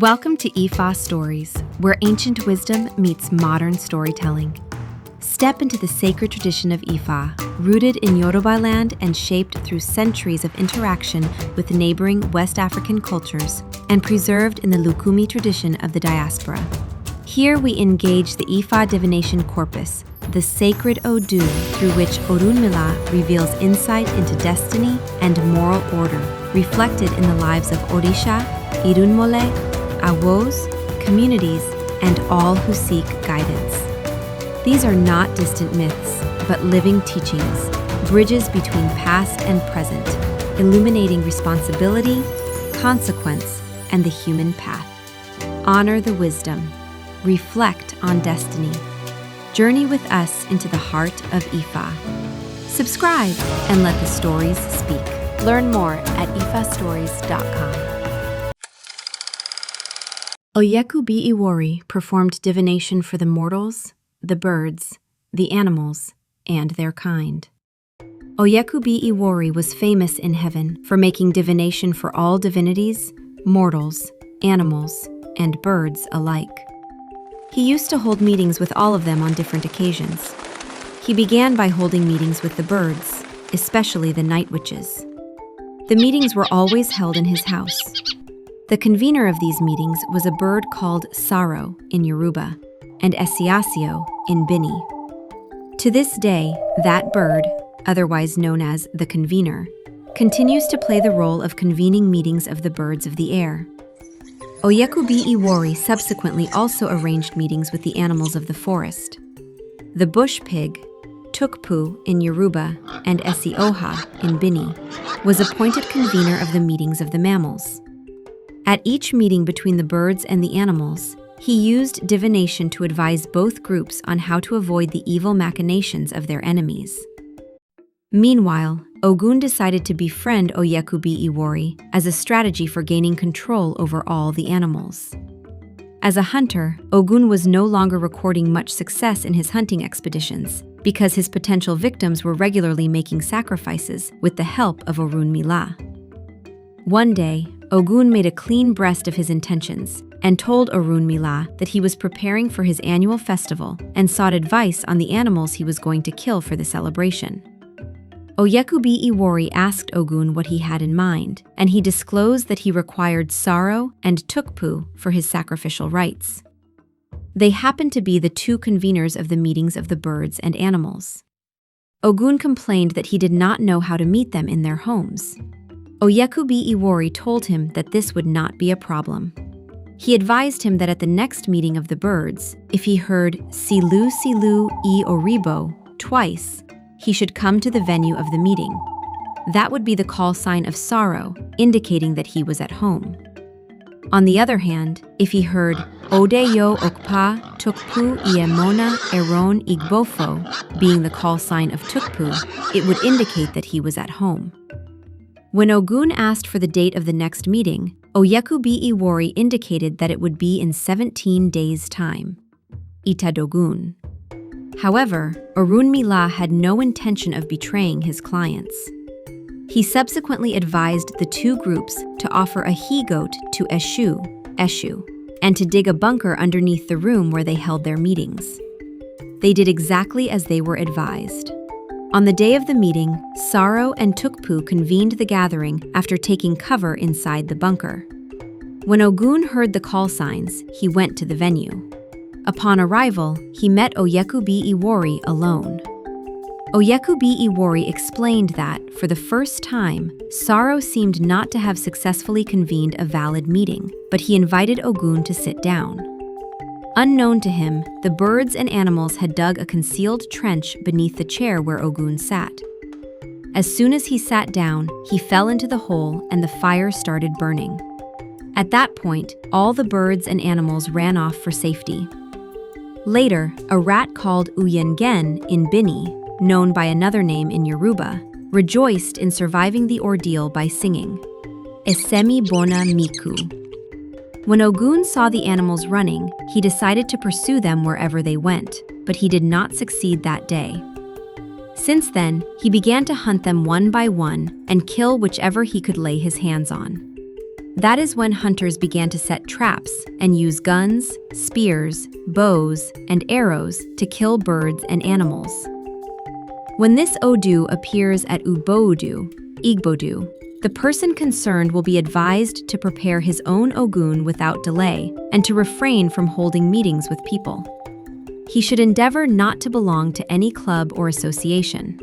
Welcome to IFAStories, where ancient wisdom meets modern storytelling. Step into the sacred tradition of Ifa, rooted in Yoruba land and shaped through centuries of interaction with neighboring West African cultures, and preserved in the Lukumi tradition of the diaspora. Here we engage the Ifa divination corpus, the sacred Odu through which Orunmila reveals insight into destiny and moral order, reflected in the lives of Orisha, Irunmole, Awos, communities, and all who seek guidance. These are not distant myths, but living teachings, bridges between past and present, illuminating responsibility, consequence, and the human path. Honor the wisdom. Reflect on destiny. Journey with us into the heart of Ifa. Subscribe and let the stories speak. Learn more at IFAStories.com. Oyeku Bi Iwori performed divination for the mortals, the birds, the animals, and their kind. Oyeku Bi Iwori was famous in heaven for making divination for all divinities, mortals, animals, and birds alike. He used to hold meetings with all of them on different occasions. He began by holding meetings with the birds, especially the night witches. The meetings were always held in his house. The convener of these meetings was a bird called Saaro in Yoruba and Esiasio in Bini. To this day, that bird, otherwise known as the convener, continues to play the role of convening meetings of the birds of the air. Oyeku Bi Iwori subsequently also arranged meetings with the animals of the forest. The bush pig, Tukpu in Yoruba and Esioha in Bini, was appointed convener of the meetings of the mammals. At each meeting between the birds and the animals, he used divination to advise both groups on how to avoid the evil machinations of their enemies. Meanwhile, Ogun decided to befriend Oyeku Bi Iwori as a strategy for gaining control over all the animals. As a hunter, Ogun was no longer recording much success in his hunting expeditions because his potential victims were regularly making sacrifices with the help of Orunmila. One day, Ogun made a clean breast of his intentions and told Orunmila that he was preparing for his annual festival and sought advice on the animals he was going to kill for the celebration. Oyeku Bi Iwori asked Ogun what he had in mind, and he disclosed that he required Saaro and Tukpu for his sacrificial rites. They happened to be the two conveners of the meetings of the birds and animals. Ogun complained that he did not know how to meet them in their homes. Oyeku Bi Iwori told him that this would not be a problem. He advised him that at the next meeting of the birds, if he heard Silu Silu oribo twice, he should come to the venue of the meeting. That would be the call sign of Saaro, indicating that he was at home. On the other hand, if he heard Ode yo okpa tukpu iemona eron igbofo, being the call sign of Tukpu, it would indicate that he was at home. When Ogun asked for the date of the next meeting, Oyeku Bi Iwori indicated that it would be in 17 days' time. Itadogun. However, Orunmila had no intention of betraying his clients. He subsequently advised the two groups to offer a he-goat to Eshu, and to dig a bunker underneath the room where they held their meetings. They did exactly as they were advised. On the day of the meeting, Saaro and Tukpu convened the gathering after taking cover inside the bunker. When Ogun heard the call signs, he went to the venue. Upon arrival, he met Oyeku Bi Iwori alone. Oyeku Bi Iwori explained that, for the first time, Saaro seemed not to have successfully convened a valid meeting, but he invited Ogun to sit down. Unknown to him, the birds and animals had dug a concealed trench beneath the chair where Ogun sat. As soon as he sat down, he fell into the hole and the fire started burning. At that point, all the birds and animals ran off for safety. Later, a rat called Uyengen in Bini, known by another name in Yoruba, rejoiced in surviving the ordeal by singing, Esemi Bona Miku. When Ogun saw the animals running, he decided to pursue them wherever they went, but he did not succeed that day. Since then, he began to hunt them one by one and kill whichever he could lay his hands on. That is when hunters began to set traps and use guns, spears, bows, and arrows to kill birds and animals. When this Odu appears at Igbodu, the person concerned will be advised to prepare his own Ogun without delay and to refrain from holding meetings with people. He should endeavor not to belong to any club or association.